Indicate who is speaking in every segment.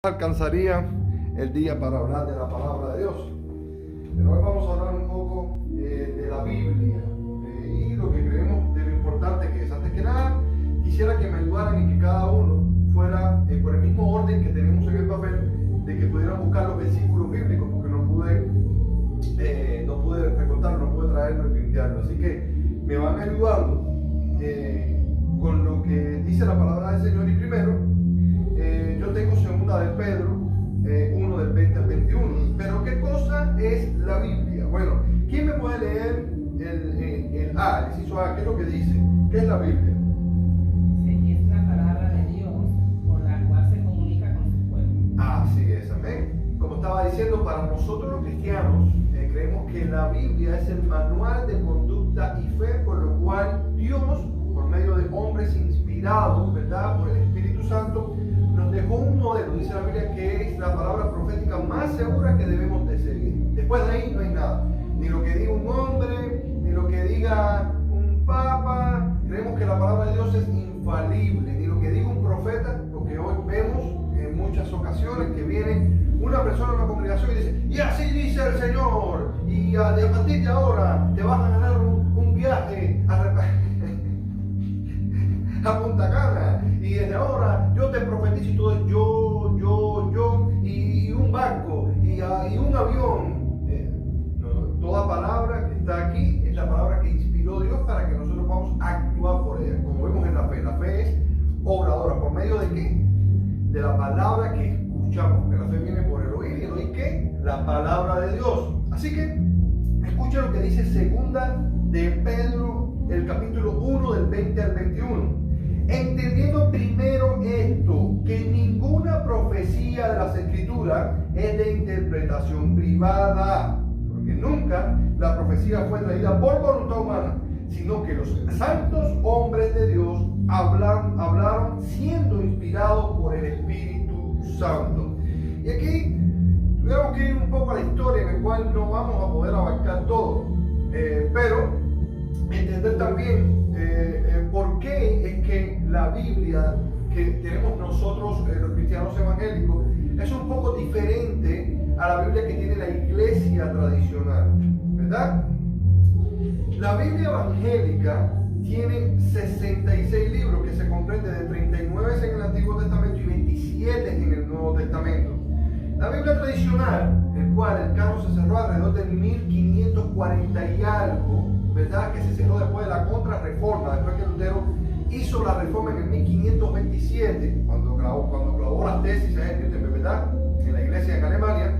Speaker 1: Alcanzaría el día para hablar de la palabra de Dios, pero hoy vamos a hablar un poco de la Biblia y lo que creemos de lo importante que es. Antes que nada, quisiera que me ayudaran y que cada uno fuera por el mismo orden que tenemos en el papel, de que pudieran buscar los versículos bíblicos, porque no pude recortarlo, no pude traerlo y pintarlo, así que me van ayudando con lo que dice la palabra del Señor. Y primero, yo tengo segunda de Pedro 1 del 20 al 21. Pero ¿qué cosa es la Biblia? Bueno, ¿quién me puede leer el inciso A? ¿Qué es lo que dice? ¿Qué es la Biblia?
Speaker 2: Es la palabra de Dios con la cual se comunica con su pueblo.
Speaker 1: Así es, amén. Como estaba diciendo, para nosotros los cristianos creemos que la Biblia es el manual de conducta y fe por lo cual Dios, por medio de hombres inspirados, ¿verdad?, por el Espíritu Santo, nos dejó un modelo. Dice la Biblia que es la palabra profética más segura que debemos de seguir. Después de ahí no hay nada, ni lo que diga un hombre, ni lo que diga un papa. Creemos que la palabra de Dios es infalible, ni lo que diga un profeta, porque hoy vemos en muchas ocasiones que viene una persona a una congregación y dice: y así dice el Señor, y a partir de ahora te vas a ganar un viaje a Punta Cana, y desde ahora yo te profetizo, y todo es yo, y un barco, y un avión. Toda palabra que está aquí es la palabra que inspiró Dios para que nosotros podamos actuar por ella, como vemos en la fe. La fe es obradora. ¿Por medio de qué? De la palabra que escuchamos, que la fe viene por el oír, y el oír, ¿qué? La palabra de Dios. Así que escucha lo que dice segunda de Pedro, el capítulo 1 del 20 al 21. Entendiendo primero esto, que ninguna profecía de las Escrituras es de interpretación privada, porque nunca la profecía fue traída por voluntad humana, sino que los santos hombres de Dios hablaron siendo inspirados por el Espíritu Santo. Y aquí tuviéramos que ir un poco a la historia, en la cual no vamos a poder abarcar todo, pero entender también por qué es que la Biblia que tenemos nosotros, los cristianos evangélicos, es un poco diferente a la Biblia que tiene la iglesia tradicional, ¿verdad? La Biblia evangélica tiene 66 libros, que se comprende de 39 en el Antiguo Testamento y 27 en el Nuevo Testamento. La Biblia tradicional, el cual el canon se cerró alrededor de 1540 y algo, ¿verdad?, que se cerró después de la Contrarreforma, después que Lutero hizo la reforma en el 1527, cuando clavó las tesis a Newton, ¿verdad?, en la iglesia en Alemania.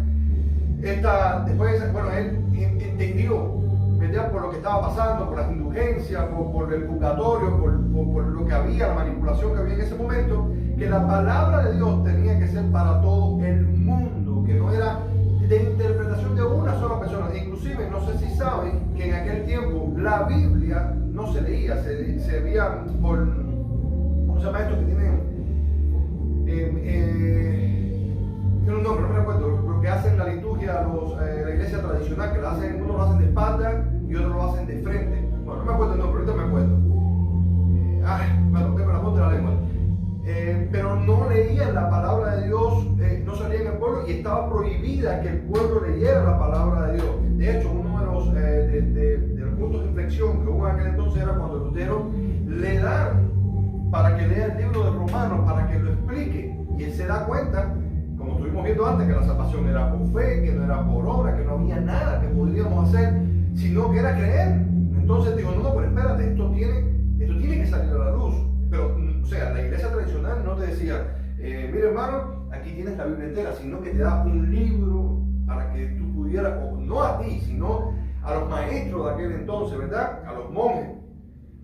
Speaker 1: Después, bueno, él entendió, ¿verdad?, por lo que estaba pasando, por las indulgencias, por el purgatorio, por lo que había, la manipulación que había en ese momento, que la palabra de Dios tenía que ser para todo el mundo, que no era de interpretación de una sola persona. Inclusive, no sé si saben que en aquel tiempo la Biblia no se leía, se veía por, ¿cómo se llama esto que tienen? Tiene un nombre, no me recuerdo, lo que hacen la liturgia, la iglesia tradicional, que uno lo hacen de espalda y otro lo hacen de frente. Bueno, no me acuerdo el nombre, ahorita me acuerdo. Bueno, tengo la punta de la lengua. Pero no leían la palabra de Dios, no salían al pueblo, y estaba prohibida que el pueblo leyera la palabra de Dios. De hecho, uno de los puntos de inflexión que hubo en aquel entonces era cuando Lutero le dan para que lea el libro de Romanos, para que lo explique, y él se da cuenta, como estuvimos viendo antes, que la salvación era por fe, que no era por obra, que no había nada que podríamos hacer, sino que era creer. Entonces digo, no, pero espérate, esto tiene que salir a la luz. Pero, o sea, la iglesia tradicional no te decía: mira, hermano, aquí tienes la Biblia entera, sino que te da un libro para que tú pudieras, o no a ti, sino a los maestros de aquel entonces, ¿verdad?, a los monjes,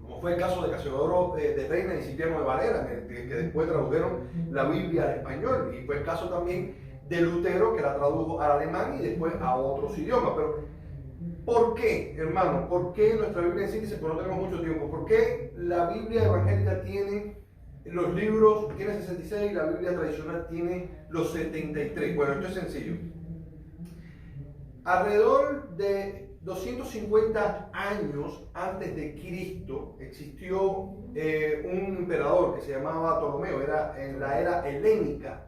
Speaker 1: como fue el caso de Casiodoro de Reina y Cipriano de Valera, que después tradujeron la Biblia al español, y fue el caso también de Lutero, que la tradujo al alemán y después a otros idiomas. Pero ¿por qué, hermano? ¿Por qué nuestra Biblia en síntesis? Porque no tenemos mucho tiempo. ¿Por qué la Biblia evangélica tiene los libros, tiene 66, y la Biblia tradicional tiene los 73? Bueno, esto es sencillo. Alrededor de 250 años antes de Cristo existió un emperador que se llamaba Ptolomeo, era en la era helénica.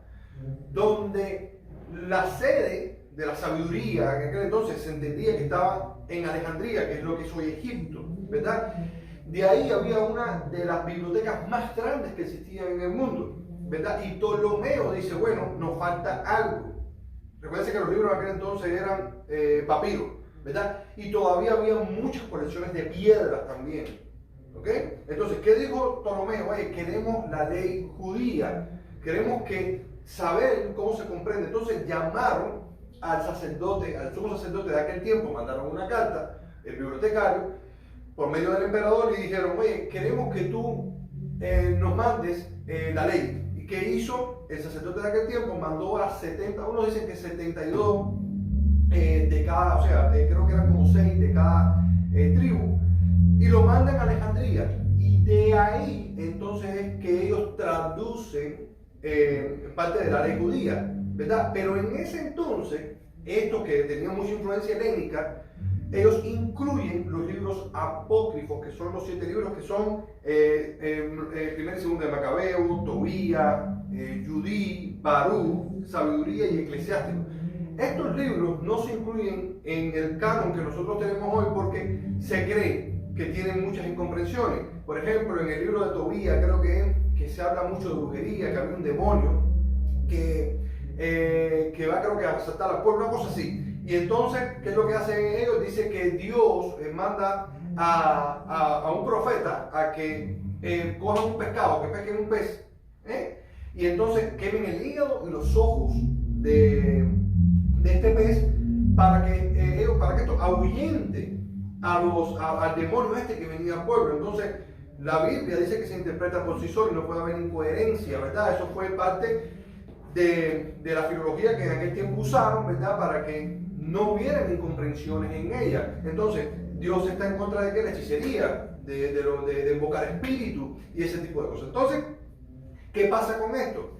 Speaker 1: donde la sede de la sabiduría en aquel entonces se entendía que estaba en Alejandría, que es lo que es hoy Egipto, ¿verdad? De ahí había una de las bibliotecas más grandes que existían en el mundo, ¿verdad? Y Ptolomeo dice, bueno, nos falta algo. Recuerden que los libros en aquel entonces eran papiros, ¿verdad? Y todavía había muchas colecciones de piedras también, ¿ok? Entonces, ¿qué dijo Ptolomeo? Oye, queremos la ley judía, queremos saber cómo se comprende. Entonces llamaron al sacerdote, al sumo sacerdote de aquel tiempo, mandaron una carta, el bibliotecario, por medio del emperador, y dijeron, oye, queremos que tú nos mandes la ley. ¿Y qué hizo? El sacerdote de aquel tiempo mandó a 70, unos dicen que 72 de cada, o sea, creo que eran como 6 de cada tribu, y lo mandan a Alejandría. Y de ahí entonces es que ellos traducen parte de la ley judía, ¿verdad? Pero en ese entonces, estos que tenían mucha influencia helénica, ellos incluyen los libros apócrifos, que son los 7 libros que son primero y segundo de Macabeo, Tobías, Judí, Barú, Sabiduría y Eclesiástico. Estos libros no se incluyen en el canon que nosotros tenemos hoy porque se cree que tienen muchas incomprensiones. Por ejemplo, en el libro de Tobías creo que se habla mucho de brujería, que había un demonio que va, creo que a asaltar al pueblo, una cosa así. Y entonces, ¿qué es lo que hacen ellos? Dice que Dios manda a un profeta a que cojan un pescado, que pesquen un pez, y entonces quemen el hígado y los ojos de este pez para que esto ahuyente al demonio que venía al pueblo. Entonces, la Biblia dice que se interpreta por sí sola y no puede haber incoherencia, ¿verdad? Eso fue parte de la filología que en aquel tiempo usaron, ¿verdad? Para que no hubieran incomprensiones en ella. Entonces, Dios está en contra de que la hechicería, de invocar espíritu y ese tipo de cosas. Entonces, ¿qué pasa con esto?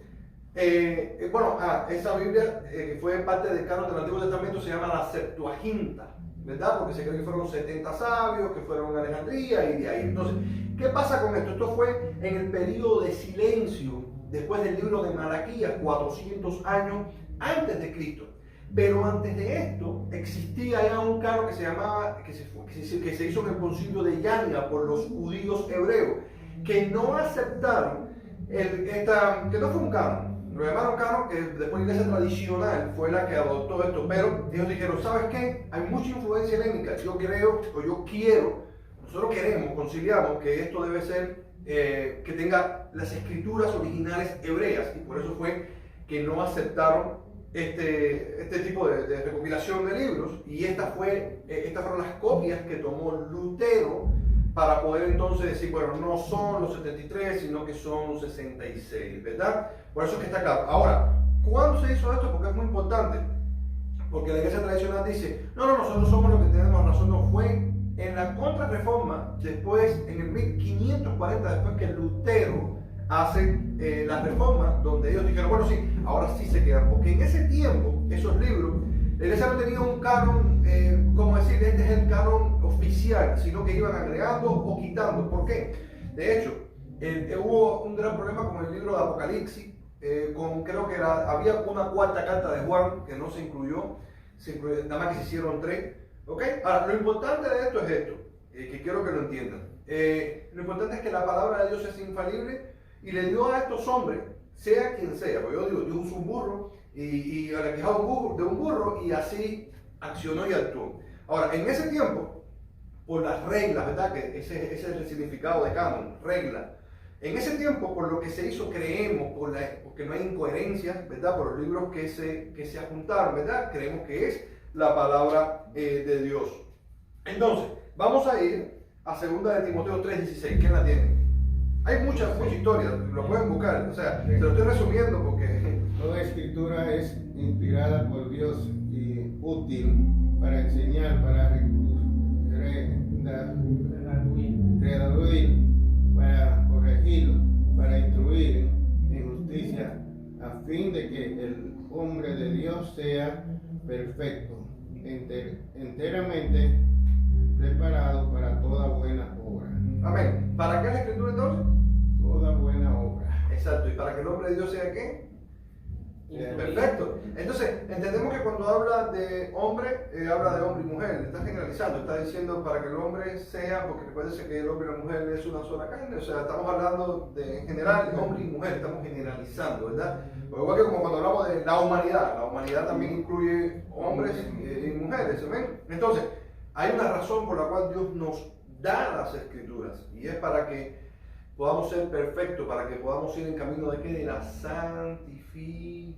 Speaker 1: Esa Biblia que fue parte del canon del Antiguo Testamento se llama la Septuaginta, ¿verdad? Porque se cree que fueron 70 sabios que fueron a Alejandría y de ahí. Entonces, ¿qué pasa con esto? Esto fue en el periodo de silencio después del libro de Malaquías, 400 años antes de Cristo. Pero antes de esto existía ya un canon que se llamaba, que se hizo en el concilio de Yania por los judíos hebreos, que no aceptaron, que no fue un canon, lo llamaron canon, que después la iglesia tradicional fue la que adoptó esto, pero ellos dijeron, ¿sabes qué? Hay mucha influencia helénica, nosotros queremos, conciliamos que esto debe ser, que tenga las escrituras originales hebreas, y por eso fue que no aceptaron este tipo de recopilación de libros, y estas fueron las copias que tomó Lutero para poder entonces decir, bueno, no son los 73, sino que son los 66, ¿verdad? Por eso es que está acá. Ahora, ¿cuándo se hizo esto? Porque es muy importante, porque la iglesia tradicional dice, no, nosotros somos los que tenemos razón. No, fue en la contrarreforma, después, en el 1540, después que Lutero hace la reforma, donde ellos dijeron, bueno, sí, ahora sí se quedan, porque en ese tiempo, esos libros, la iglesia no tenía un canon, como decir, este es el canon oficial, sino que iban agregando o quitando. ¿Por qué? De hecho, hubo un gran problema con el libro de Apocalipsis, creo que había una cuarta carta de Juan que no se incluyó, nada más que se hicieron 3. ¿Ok? Ahora, lo importante de esto es esto, que quiero que lo entiendan. Lo importante es que la palabra de Dios es infalible y le dio a estos hombres, sea quien sea, porque yo digo, Dios usó un burro y le quejado de un burro y así accionó y actuó. Ahora, en ese tiempo, por las reglas, ¿verdad? Que ese es el significado de canon, regla. En ese tiempo, por lo que se hizo, creemos, porque no hay incoherencias, ¿verdad? Por los libros que se adjuntaron, ¿verdad? Creemos que es la palabra de Dios. Entonces, vamos a ir a 2 de Timoteo 3:16. ¿Quién la tiene? Hay mucha historia, lo pueden buscar. O sea, te lo estoy resumiendo porque
Speaker 3: toda escritura es inspirada por Dios y útil para enseñar, para redarguir, para corregir, para instruir en justicia, a fin de que el hombre de Dios sea perfecto, enteramente preparado para toda buena obra.
Speaker 1: Amén. ¿Para qué es la escritura entonces?
Speaker 3: Toda buena obra.
Speaker 1: Exacto. ¿Y para que el hombre de Dios sea qué? Perfecto. Entonces, entendemos que cuando habla de hombre, habla de hombre y mujer. Está generalizando, está diciendo para que el hombre sea, porque recuérdense que el hombre y la mujer es una sola carne. O sea, estamos hablando de en general de hombre y mujer, estamos generalizando, ¿verdad? O igual que como cuando hablamos de la humanidad también incluye hombres y mujeres, ¿ven? Entonces, hay una razón por la cual Dios nos da las escrituras, y es para que podamos ser perfectos, para que podamos ir en camino de ¿qué? De la santificación.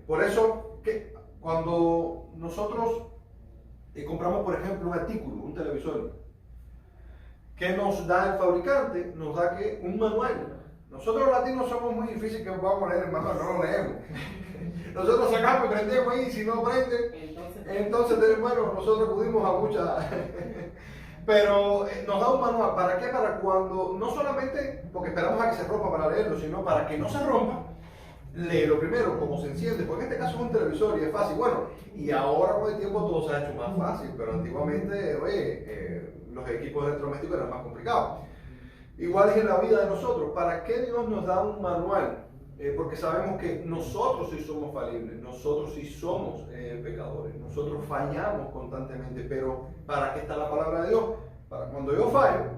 Speaker 1: Por eso, que cuando nosotros compramos, por ejemplo, un artículo, un televisor, ¿qué nos da el fabricante? Nos da ¿qué? Un manual. Nosotros los latinos somos muy difíciles que vamos a leer el manual, no lo leemos. Nosotros sacamos y prendemos ahí, si no prende, entonces bueno, nosotros acudimos a muchas... Pero nos da un manual, ¿para qué? Para cuando, no solamente porque esperamos a que se rompa para leerlo, sino para que no se rompa, léelo primero, cómo se enciende, porque en este caso es un televisor y es fácil. Bueno, y ahora con el tiempo todo se ha hecho más fácil, pero antiguamente, los equipos electrodomésticos eran más complicados. Igual es en la vida de nosotros. ¿Para qué Dios nos da un manual? Porque sabemos que nosotros sí somos falibles, nosotros sí somos pecadores, nosotros fallamos constantemente, pero ¿para qué está la palabra de Dios? Para cuando yo fallo,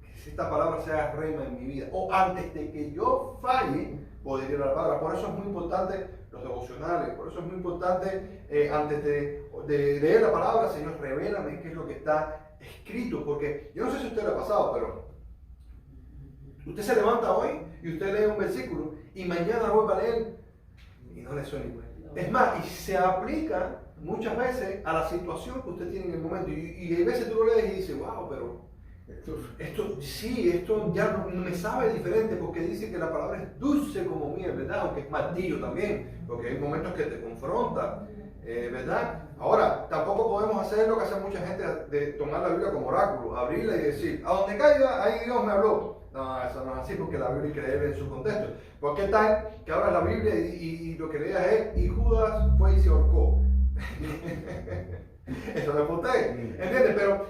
Speaker 1: que esta palabra sea rema en mi vida, o antes de que yo falle, poder ir a la palabra. Por eso es muy importante los devocionales, por eso es muy importante antes de leer la palabra, Señor, revélame qué es lo que está escrito, porque yo no sé si a usted le ha pasado, pero usted se levanta hoy y usted lee un versículo y mañana lo vuelve a leer y no le suena igual. Es más, y se aplica muchas veces a la situación que usted tiene en el momento. Y hay veces tú lo lees y dices, wow, pero esto ya no me sabe diferente, porque dice que la palabra es dulce como miel, ¿verdad? Aunque es martillo también, porque hay momentos que te confronta, ¿verdad? Ahora, tampoco podemos hacer lo que hace mucha gente de tomar la Biblia como oráculo, abrirla y decir, a donde caiga, ahí Dios me habló. No, eso no es así, porque la Biblia hay que leer en su contexto. Porque tal que abras la Biblia y lo que leas es, y Judas fue y se ahorcó. Eso no es usted, ¿entiendes? Pero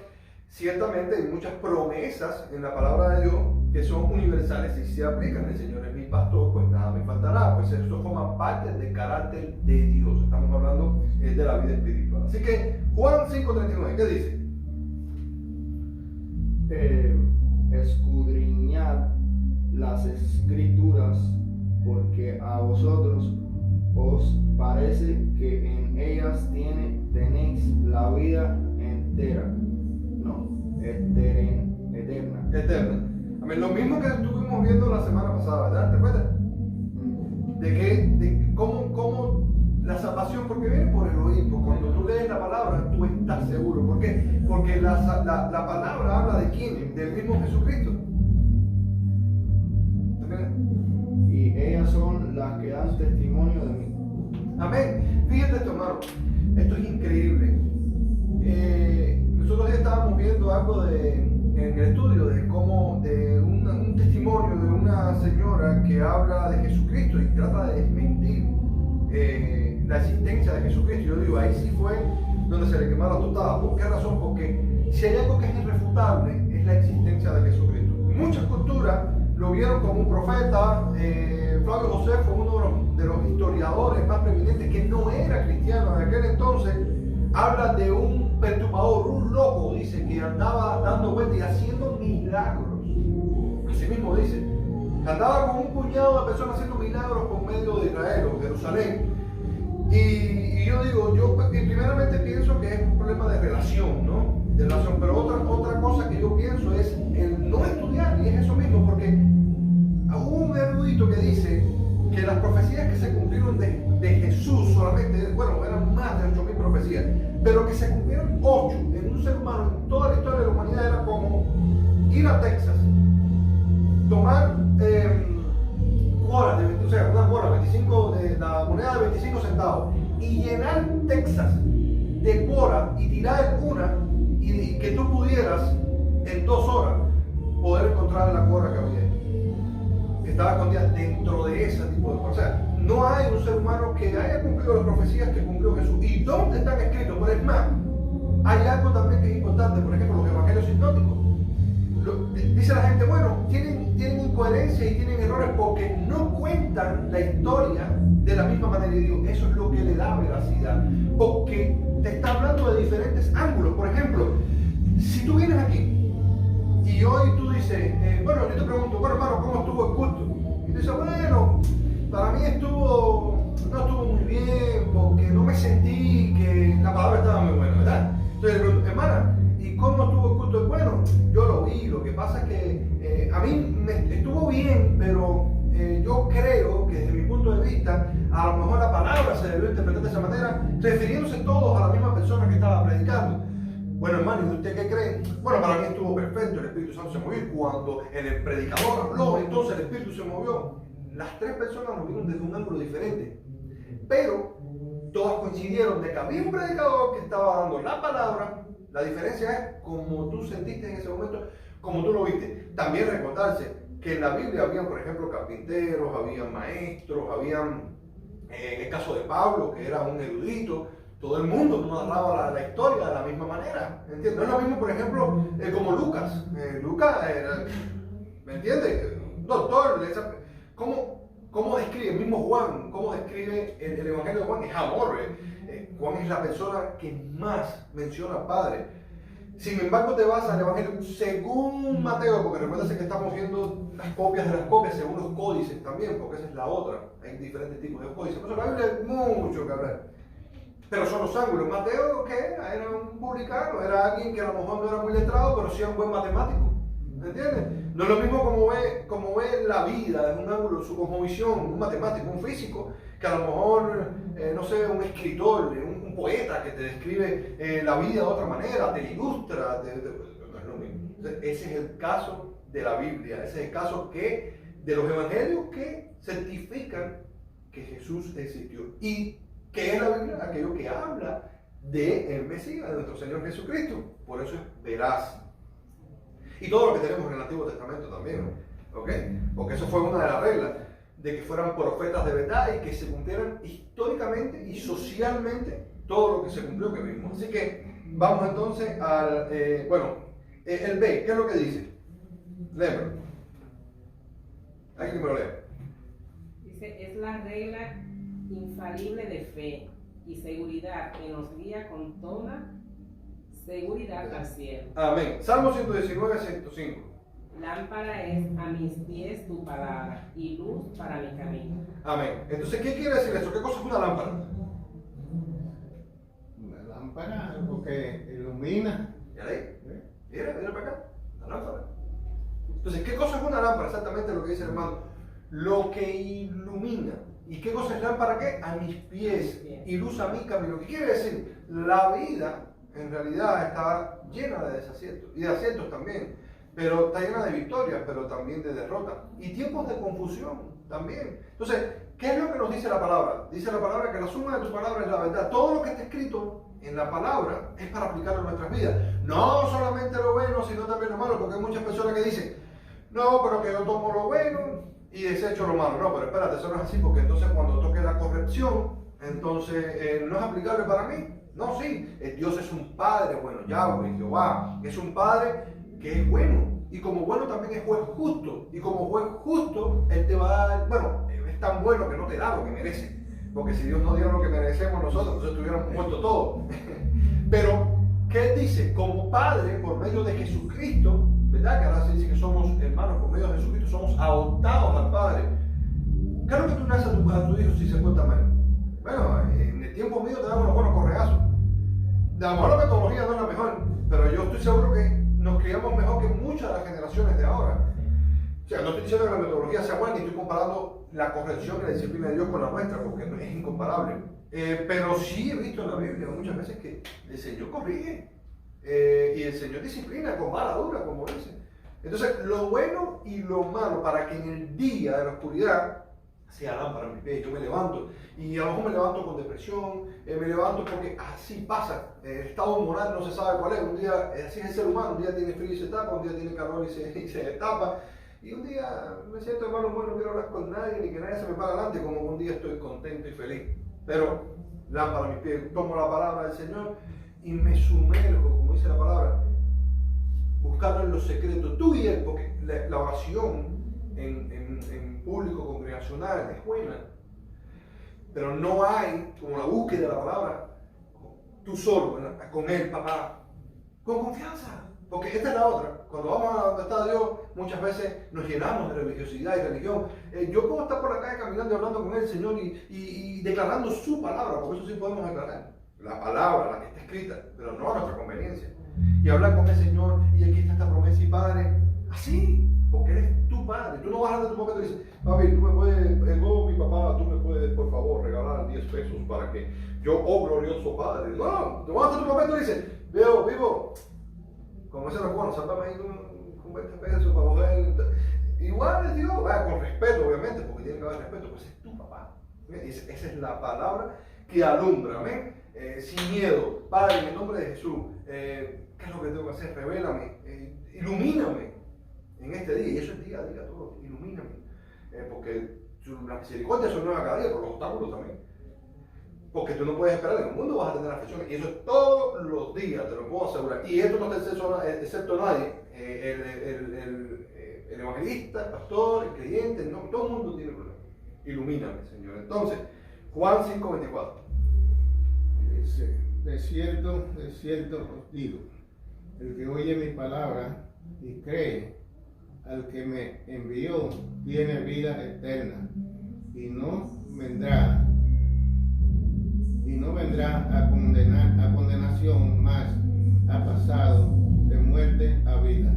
Speaker 1: ciertamente hay muchas promesas en la palabra de Dios que son universales y se aplican. El Señor es mi pastor, pues nada me faltará. Pues eso forma parte del carácter de Dios. Estamos hablando de la vida espiritual. Así que Juan 5:39, ¿qué dice?
Speaker 4: Escudriñad las escrituras, porque a vosotros os parece que en ellas tenéis la vida entera, no, eterna.
Speaker 1: Amén. Lo mismo que estuvimos viendo la semana pasada, ¿verdad? ¿Te acuerdas? De cómo la salvación, porque viene por el oído. Cuando tú lees la palabra, tú estás seguro. ¿Por qué? Porque la palabra habla de quién, del mismo Jesucristo.
Speaker 4: Y ellas son las que dan testimonio de mí.
Speaker 1: Amén. Fíjate esto, hermano. Esto es increíble. Nosotros ya estábamos viendo algo en el estudio de cómo, de un testimonio de una señora que habla de Jesucristo y trata de desmentir la existencia de Jesucristo. Yo digo, ahí sí fue donde se le quemaron las tostadas. ¿Por qué razón? Porque si hay algo que es irrefutable, es la existencia de Jesucristo. Muchas culturas lo vieron como un profeta. Flavio José fue uno de los historiadores más preeminentes que no era cristiano en aquel entonces. Habla de un perturbador, un loco, dice, que andaba dando vueltas y haciendo milagros. Así mismo dice. Andaba con un puñado de personas haciendo milagros por medio de Israel o Jerusalén. Y yo digo, yo primeramente pienso que es un problema de relación, ¿no? De relación. Pero otra cosa que yo pienso es el no estudiar, y es eso mismo, porque hubo un erudito que dice que las profecías que se cumplieron de Jesús solamente, bueno, eran más de 8.000 profecías, pero que se cumplieron 8 en un ser humano en toda la historia de la humanidad era como ir a Texas, tomar una cuora, 25, de la moneda de 25 centavos, y llenar Texas de cuora y tirar una, y que tú pudieras en 2 horas poder encontrar la cuora que había, que estaba escondida dentro de ese tipo de cosas. O sea, no hay un ser humano que haya cumplido las profecías que cumplió Jesús. ¿Y dónde están escritos? Pero es más, hay algo también que es importante, por ejemplo, los evangelios sinópticos. Dice la gente, bueno, tienen incoherencias y tienen errores porque no cuentan la historia de la misma manera. Y digo, eso es lo que le da veracidad, porque te está hablando de diferentes ángulos. Por ejemplo, si tú vienes aquí y hoy tú dices, bueno, yo te pregunto, bueno, hermano, ¿cómo estuvo el culto? Y tú dices, bueno, para mí no estuvo muy bien porque no me sentí que la palabra estaba muy buena, ¿verdad? Entonces le pregunto, hermana, ¿y cómo estuvo el culto? Bueno, yo lo vi, lo que pasa es que a mí me estuvo bien, pero yo creo que desde mi punto de vista, a lo mejor la palabra se debió interpretar de esa manera, refiriéndose todos a la misma persona que estaba predicando. Bueno, hermano, ¿y usted qué cree? Bueno, para mí estuvo perfecto, el Espíritu Santo se movió. Cuando el predicador habló, entonces el Espíritu se movió. Las tres personas lo vieron desde un ángulo diferente, pero todas coincidieron de que había un predicador que estaba dando la palabra. La diferencia es como tú sentiste en ese momento, como tú lo viste. También recordarse que en la Biblia habían, por ejemplo, carpinteros, habían maestros, habían, en el caso de Pablo, que era un erudito. Todo el mundo no narraba la historia de la misma manera, ¿entiendes? No es lo mismo, por ejemplo, como Lucas. Lucas, ¿me entiendes? Doctor, ¿cómo describe el mismo Juan? ¿Cómo describe el Evangelio de Juan? Es amor. Juan es la persona que más menciona al Padre. Sin embargo, te vas al Evangelio según Mateo, porque recuerda que estamos viendo las copias de las copias según los códices también, porque esa es la otra. Hay diferentes tipos de códices. Por eso la Biblia hay mucho que hablar. Pero son los ángulos. Mateo, ¿qué era? Era un publicano, era alguien que a lo mejor no era muy letrado, pero sí era un buen matemático. ¿Me entiendes? No es lo mismo como ve la vida desde un ángulo, su cosmovisión, un matemático, un físico, que a lo mejor, no sé, un escritor, un poeta que te describe la vida de otra manera, te ilustra, no es lo mismo. Entonces, ese es el caso de la Biblia, ese es el caso de los evangelios que certifican que Jesús existió. Y ¿qué es la Biblia? Aquello que habla del Mesías, de nuestro Señor Jesucristo. Por eso es veraz. Y todo lo que tenemos en el Antiguo Testamento también, ¿ok? Porque eso fue una de las reglas, de que fueran profetas de verdad y que se cumplieran históricamente y socialmente todo lo que se cumplió que vimos. Así que vamos entonces al, el B, ¿qué es lo que dice? Léelo. Aquí que me lo lea.
Speaker 2: Dice, es la regla infalible de fe y seguridad que nos guía con toda seguridad al cielo.
Speaker 1: Amén. Salmo 119, 105.
Speaker 2: Lámpara es a mis pies tu palabra y luz para mi camino.
Speaker 1: Amén. Entonces, ¿qué quiere decir eso? ¿Qué cosa es una lámpara?
Speaker 3: Una lámpara, algo que ilumina.
Speaker 1: ¿Ya leí? Mira para acá. La lámpara. Entonces, ¿qué cosa es una lámpara? Exactamente lo que dice el hermano. Lo que ilumina. ¿Y qué cosa es lámpara? ¿Qué? A mis pies y luz a mi camino. ¿Qué quiere decir? La vida en realidad está llena de desaciertos y de aciertos también, pero está llena de victorias, pero también de derrotas y tiempos de confusión también. Entonces, ¿qué es lo que nos dice la palabra? Dice la palabra que la suma de tus palabras es la verdad. Todo lo que está escrito en la palabra es para aplicarlo en nuestras vidas. No solamente lo bueno, sino también lo malo, porque hay muchas personas que dicen, no, pero que yo tomo lo bueno y desecho lo malo. No, pero espérate, eso no es así, porque entonces cuando toque la corrección, entonces no es aplicable para mí. No, sí, Dios es un Padre bueno, Yahweh, Jehová, es un Padre que es bueno, y como bueno también es juez justo, y como juez justo, Él te va a dar, bueno, es tan bueno que no te da lo que merece, porque si Dios no diera lo que merecemos nosotros, entonces estuviéramos muertos todos. Pero, ¿qué dice? Como Padre, por medio de Jesucristo, ¿verdad? Que ahora se dice que somos hermanos, por medio de Jesucristo somos adoptados al Padre. ¿Qué es lo que tú le haces a tu hijo si se porta mal? Bueno, en el tiempo mío te damos unos buenos correazos. A lo mejor la metodología no es la mejor, pero yo estoy seguro que nos criamos mejor que muchas de las generaciones de ahora. O sea, no estoy diciendo que la metodología sea buena, ni estoy comparando la corrección y la disciplina de Dios con la nuestra, porque no es incomparable. Pero sí he visto en la Biblia muchas veces que el Señor corrige y el Señor disciplina con vara dura, como dice. Entonces, lo bueno y lo malo, para que en el día de la oscuridad sea lámpara en mi pie. Yo me levanto y a lo mejor me levanto con depresión, me levanto porque así pasa. El estado moral no se sabe cuál es. Un día, así es el ser humano, un día tiene frío y se tapa, un día tiene calor y se tapa. Y un día me siento de mal humor, no quiero hablar con nadie ni que nadie se me para adelante, como un día estoy contento y feliz. Pero lámpara en mi pie, tomo la palabra del Señor y me sumerjo, como dice la palabra, buscarlo en los secretos, tú y él, porque la oración en público congregacional es buena, pero no hay como la búsqueda de la palabra tú solo, con él, papá, con confianza, porque esta es la otra. Cuando vamos a donde está Dios, muchas veces nos llenamos de religiosidad y religión. Yo puedo estar por la calle caminando y hablando con el Señor y declarando su palabra, porque eso sí podemos declarar, la palabra, la que está escrita, pero no a nuestra conveniencia. Y hablar con el Señor, y aquí está esta promesa, y Padre, así, porque Él es tu Padre. Tú no vas a dar de tu poquito y dices, papi, tú me puedes, mi papá, tú me puedes, por favor, regalar 10 pesos para que yo, oh glorioso Padre. No, tú vas a tu momento y dices, veo, vivo, como ese recuerdo, sálvame ahí con 20 pesos para coger. Igual es Dios, con respeto, obviamente, porque tiene que haber respeto, pues es tu papá. Esa es la palabra que alumbra, amén. Sin miedo, Padre, en el nombre de Jesús, ¿qué es lo que tengo que hacer? Revélame, ilumíname en este día, y eso es día a día todo, ilumíname, porque la misericordia es nueva cada día, por los obstáculos también, porque tú no puedes esperar, en el mundo vas a tener aflicciones, y eso es todos los días, te lo puedo asegurar, y esto no te excepto nadie, el evangelista, el pastor, el creyente, no, todo el mundo tiene problemas. Ilumíname, Señor. Entonces, Juan 5:24.
Speaker 3: Dice, de cierto os digo, el que oye mi palabra y cree al que me envió tiene vida eterna y no vendrá a condenación, mas ha pasado de muerte a vida.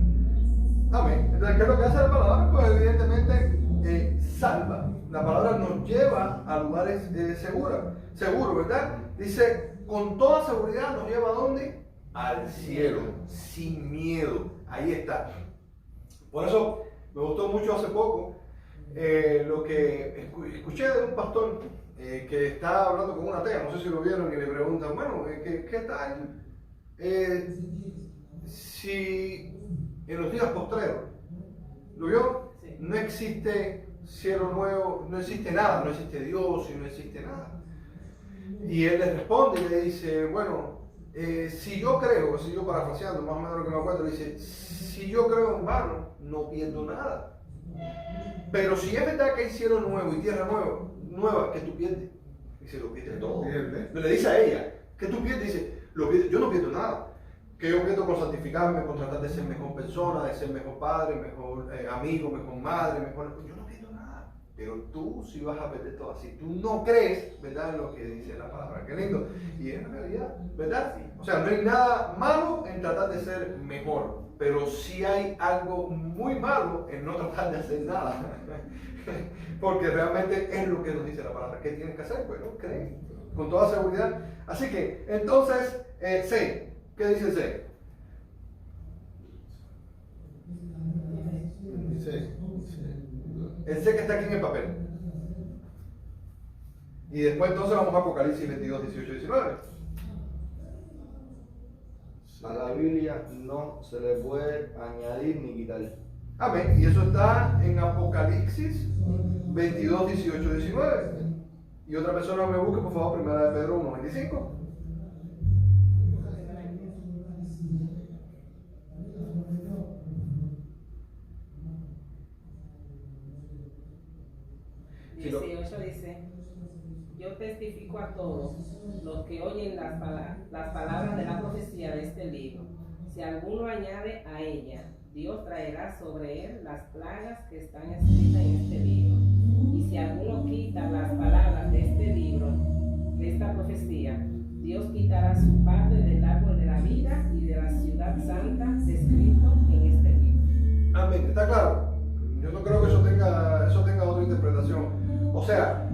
Speaker 1: Amén. Entonces, ¿qué es lo que hace la palabra? Pues evidentemente salva. La palabra nos lleva a lugares seguros, ¿verdad? Dice, con toda seguridad nos lleva ¿a dónde? Al cielo, sin miedo. Ahí está. Por eso me gustó mucho hace poco lo que escuché de un pastor que está hablando con una atea, no sé si lo vieron, y le preguntan, bueno, ¿qué tal si en los días postreros, ¿lo vio?
Speaker 2: Sí.
Speaker 1: No existe cielo nuevo, no existe nada, no existe Dios y no existe nada. Y él le responde y le dice, bueno, si yo parafraseando más o menos lo que me acuerdo, le dice, si yo creo en vano, no pierdo nada. Pero si es verdad que hay cielo nuevo y tierra nueva, ¿qué tú pierdes? Dice, lo pierdes todo. Le dice a ella, ¿qué tú pierdes? Dice, yo no pierdo nada. Que yo pierdo con santificarme, con tratar de ser mejor persona, de ser mejor padre, mejor amigo, mejor madre, yo no pierdo nada. Pero tú sí vas a perder todo así. Tú no crees, ¿verdad?, en lo que dice la palabra. Qué lindo. Y es la realidad, ¿verdad? O sea, no hay nada malo en tratar de ser mejor, pero sí hay algo muy malo en no tratar de hacer nada. Porque realmente es lo que nos dice la palabra. ¿Qué tienes que hacer? Bueno, cree, con toda seguridad. Así que, entonces, C. ¿Qué dice C? El C que está aquí en el papel. Y después entonces vamos a Apocalipsis 22, 18, 19.
Speaker 4: A la Biblia no se le puede añadir ni quitar.
Speaker 1: Amén. Y eso está en Apocalipsis 22, 18, 19. Y otra persona me busque, por favor, 1 de Pedro 1, 25.
Speaker 2: Dice, yo testifico a todos los que oyen las palabras de la profecía de este libro. Si alguno añade a ella, Dios traerá sobre él las plagas que están escritas en este libro. Y si alguno quita las palabras de este libro, de esta profecía, Dios quitará su parte del árbol de la vida y de la ciudad santa descrito en este libro.
Speaker 1: Amén. ¿Está claro? Yo no creo que eso tenga otra interpretación. O sea,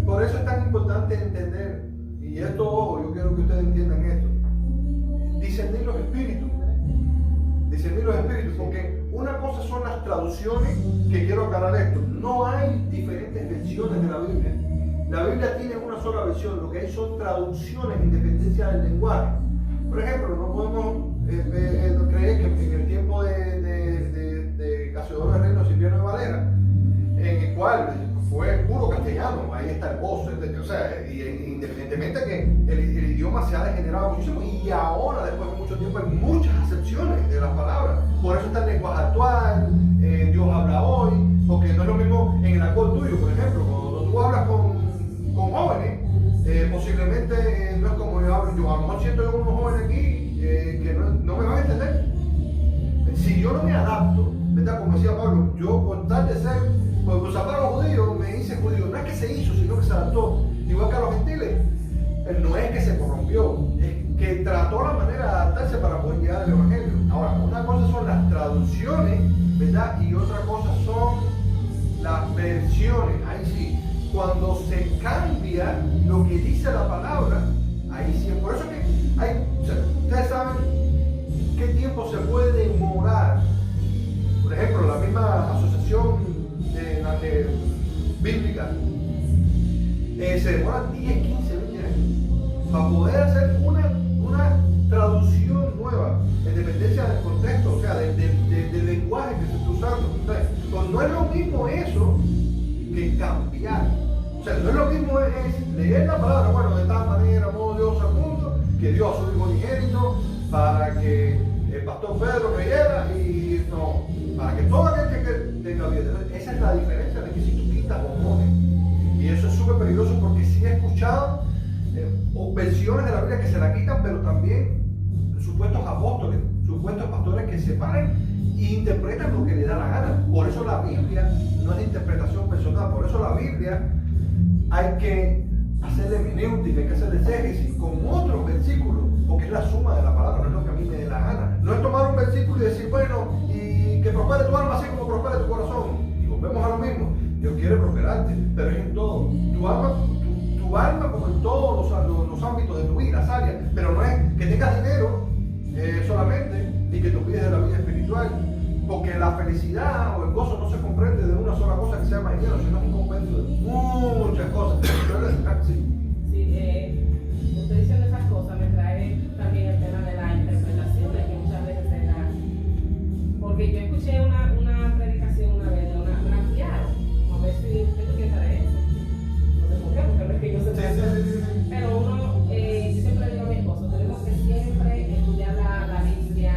Speaker 1: por eso es tan importante entender, y esto, ojo, yo quiero que ustedes entiendan esto, discernir los espíritus, porque una cosa son las traducciones, que quiero aclarar esto, no hay diferentes versiones de la Biblia tiene una sola versión, lo que hay son traducciones en dependencia del lenguaje. Por ejemplo, no podemos creer que en el tiempo de Casiodoro de Reino Cipriano de Valera, en el cual fue puro castellano, ahí está el gozo, o sea, independientemente que el idioma se ha degenerado muchísimo y ahora, después de mucho tiempo, hay muchas acepciones de las palabras. Por eso está el lenguaje actual, Dios habla hoy, porque no es lo mismo en el alcohol tuyo, por ejemplo, cuando tú hablas con jóvenes, posiblemente no es como yo hablo. Yo a lo mejor siento yo unos jóvenes aquí que no me van a entender. Si yo no me adapto, ¿verdad? Como decía Pablo, yo por tal de ser, pues para los judíos me hice judío, no es que se hizo, sino que se adaptó, igual que a los gentiles. No es que se corrompió, es que trató la manera de adaptarse para poder llegar al evangelio. Ahora, una cosa son las traducciones, ¿verdad? Y otra cosa son las versiones. Ahí sí, cuando se cambia lo que dice la palabra, ahí sí. Por eso que hay, o sea, ustedes saben qué tiempo se puede demorar. Por ejemplo, la misma asociación bíblica se demora 10, 15, 20 años para poder hacer una traducción nueva en dependencia del contexto, o sea, del lenguaje que se está usando. Entonces, no es lo mismo eso que cambiar. O sea, no es lo mismo es leer la palabra, bueno, de tal manera amó Dios al mundo, que dio a su Hijo unigénito para que el pastor Pedro creyera y no, para que todo aquel que tenga vida. Esa es la diferencia de que si tú quitas o pones. Y eso es súper peligroso porque sí he escuchado versiones de la Biblia que se la quitan, pero también supuestos apóstoles, supuestos pastores que se paran e interpretan lo que le da la gana. Por eso la Biblia no es de interpretación personal, por eso la Biblia hay que hacerle hermenéutica, hay que hacerle exégesis con otros versículos, porque es la suma de la palabra, no es lo que a mí me dé la gana. No es tomar un versículo y decir, bueno, y que prospere tu alma así como prospere tu corazón. Y volvemos a lo mismo. Dios quiere prosperarte, pero es en todo. Tu alma como en todos los ámbitos de tu vida, las áreas, pero no es que tengas dinero solamente y que te olvides de la vida espiritual, porque la felicidad o el gozo no se comprende de una sola cosa que se llama dinero, sino es un compendio de muchas cosas.
Speaker 2: Sí, usted diciendo esas cosas me trae también el tema de las interpretaciones que muchas veces se dan, porque yo escuché una predicación una vez de una piaro, a ver si usted piensa de eso. No sé por qué, porque no es que yo sé. Pero uno, yo siempre digo a mi esposo, tenemos que siempre estudiar la Biblia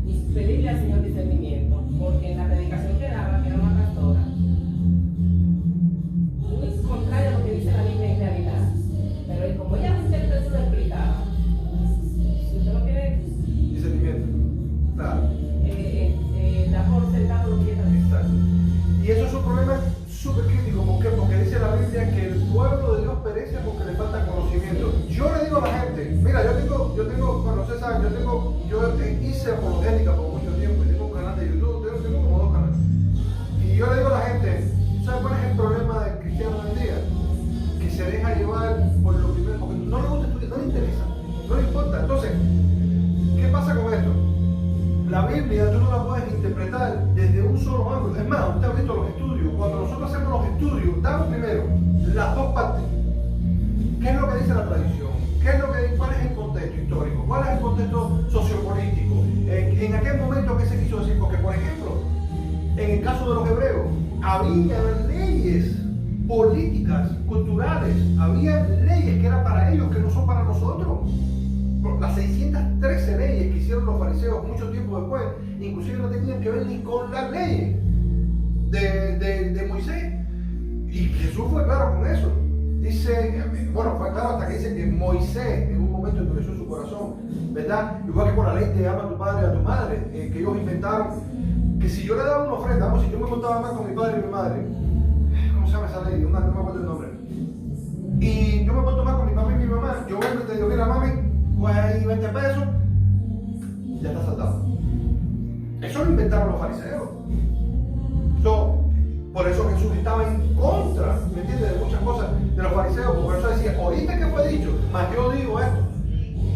Speaker 2: y pedirle al Señor discernimiento, porque en la predicación que daba, que era una pastora, muy contrario a lo que dice la Biblia en realidad, pero como ella lo interpretó, lo explicaba. Si usted no tiene
Speaker 1: discernimiento, claro.
Speaker 2: Da por sentado lo que ella dice.
Speaker 1: Exacto. Y eso es un problema súper crítico. ¿Por qué? Porque dice la Biblia que el pueblo de Dios perece porque le falta conocimiento. Yo le digo a la gente, mira, yo tengo, bueno, ustedes saben, yo hice apologética por mucho tiempo y tengo un canal de YouTube, tengo como 2 canales. Y yo le digo a la gente, ¿sabes cuál es el problema del cristiano hoy en día? Que se deja llevar por lo primero, porque no le gusta estudiar, no le interesa, no le importa. Entonces, ¿qué pasa con esto? La Biblia tú no la puedes interpretar desde un solo ángulo. Es más, usted ha visto los estudios. Cuando nosotros hacemos los estudios, damos primero las dos partes. ¿Qué es lo que dice la tradición? ¿Cuál es el contexto histórico? ¿Cuál es el contexto sociopolítico? En aquel momento, ¿qué se quiso decir? Porque, por ejemplo, en el caso de los hebreos, había leyes políticas, culturales, había leyes que eran para ellos, que no son para nosotros. Las 613 leyes que hicieron los fariseos mucho tiempo después, inclusive no tenían que ver ni con las leyes de Moisés. Y Jesús fue claro con eso. Dice, bueno, fue claro hasta que dice que Moisés en un momento endureció su corazón, ¿verdad? Igual que con la ley de ama a tu padre y a tu madre, que ellos inventaron, que si yo le daba una ofrenda, vamos, si yo me contaba más con mi padre y mi madre, ¿cómo se llama esa ley? No me acuerdo el nombre. Y yo me porto más con mi papá y mi mamá, yo vengo y te digo, mira mami, pues ahí 20 pesos, ya está saltado. Eso lo inventaron los fariseos. Por eso Jesús estaba en contra, ¿me entiendes?, de muchas cosas de los fariseos. Por eso decía, oíste que fue dicho, mas yo digo esto.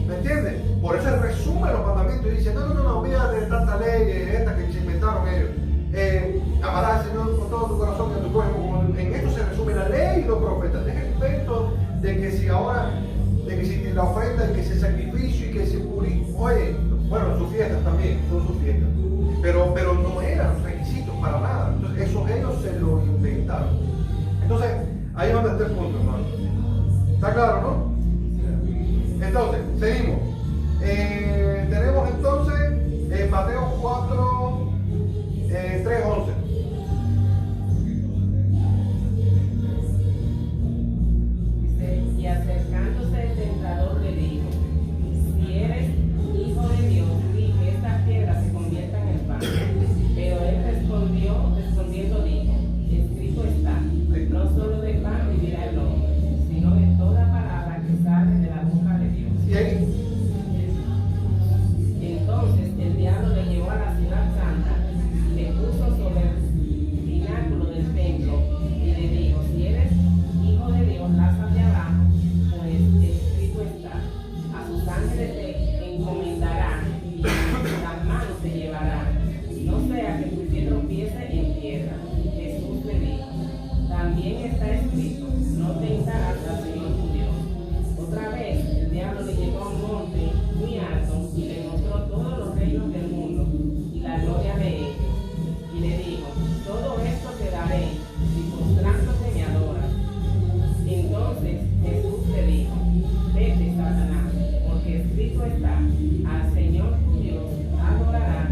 Speaker 1: ¿Me entiendes? Por eso él resume los mandamientos y dice, no, olvídate de tantas leyes, estas que se inventaron ellos. Amarás al Señor con todo tu corazón y a tu prójimo. En esto se resume la ley y los profetas. Deja el invento de que si ahora, de que si la ofrenda, y que si el sacrificio y que si purifica. Oye, bueno, sus fiestas también, son sus fiestas. Pero no eran requisitos para nada. Entonces, esos ellos se lo inventaron. ¿Está claro, no? Entonces, seguimos. Tenemos entonces Mateo 4, 3, 11.
Speaker 2: Dice, y acercándose el tentador le dijo, si eres hijo de Dios, di que estas piedras se conviertan en pan. Pero él respondiendo dijo, escrito está, no solo de pan vivirá el hombre, sino de toda palabra que sale de la boca de Dios.
Speaker 1: ¿Y ahí?
Speaker 2: Entonces el diablo le llevó a la ciudad santa, le puso sobre el pináculo del templo y le dijo, si eres hijo de Dios, lánzate de abajo, pues escrito está, a sus ángeles te encomendarán y las manos te llevarán, no sea que tu pie tropiece en piedra. Jesús le dijo, también está escrito, no tentarás al Señor tu Dios. Otra vez el diablo le llevó a un monte muy alto y le mostró todos los reinos del mundo y la gloria de ellos. Y le dijo, todo esto te daré si postrándote me adoras. Entonces Jesús le dijo, vete, Satanás, porque escrito está, al Señor tu Dios adorarás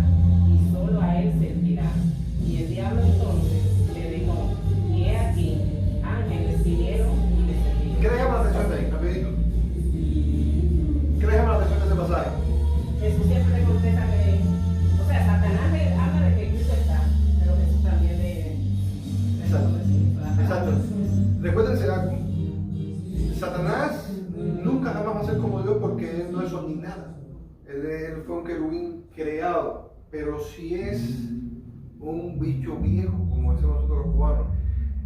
Speaker 2: y solo a Él servirás. Y el diablo entonces le dijo, y he aquí, ángeles vinieron y le
Speaker 1: ¿Qué
Speaker 2: sirvieron.
Speaker 1: le llama la atención de ahí, rapidito? ¿Qué le llama la atención de ese pasaje?
Speaker 2: Jesús siempre le contesta que, o sea, Satanás le habla de que Cristo está, pero Jesús también le
Speaker 1: Exacto. Recuérdense algo. Satanás nunca jamás va a ser como Dios porque él no es ni nada. Él fue un querubín creado, pero si es un bicho viejo, como decimos nosotros los cubanos.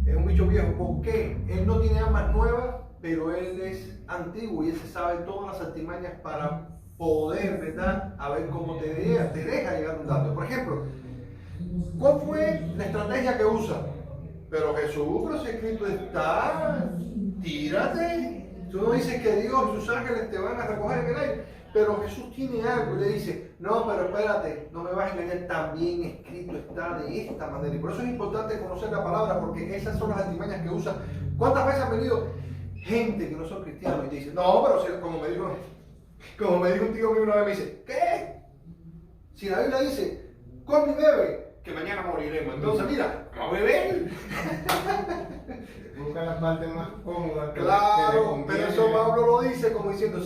Speaker 1: Es un bicho viejo. ¿Por qué? Él no tiene armas nuevas, pero él es antiguo y él se sabe todas las artimañas para poder, ¿verdad? A ver cómo te deja llegar un dato. Por ejemplo, ¿cuál fue la estrategia que usa? Pero Jesús, pero si escrito está, tírate. Tú no dices que Dios y sus ángeles te van a recoger en el aire. Pero Jesús tiene algo y le dice, no, pero espérate, no me vas a engañar, también escrito está de esta manera. Y por eso es importante conocer la palabra, porque esas son las artimañas que usa. ¿Cuántas veces han venido gente que no son cristianos y te dicen, no, pero si, como me dijo un tío mío una vez, me dice, ¿qué? Si la Biblia dice, come y bebe, que mañana moriremos. Entonces, mira, vamos a beber.
Speaker 3: Busca la parte más cómoda.
Speaker 1: Claro, pero eso Pablo lo dice como diciendo,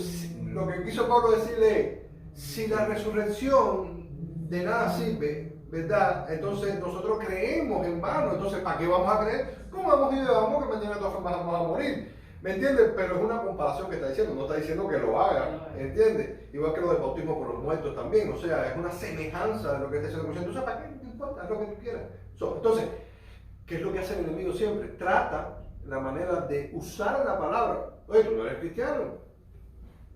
Speaker 1: lo que quiso Pablo decirle es, si la resurrección de nada sirve, ¿verdad? Entonces nosotros creemos en vano, entonces ¿para qué vamos a creer? ¿Cómo vamos y bebamos que mañana de todas formas vamos a morir? ¿Me entiendes? Pero es una comparación que está diciendo, no está diciendo que lo haga, ¿entiendes? Igual que lo del bautismo por los muertos también, o sea, es una semejanza de lo que está diciendo. Entonces, ¿para qué? No importa, haz lo que tú quieras. Entonces, ¿qué es lo que hace el enemigo siempre? Trata la manera de usar la palabra. Oye, tú no eres cristiano.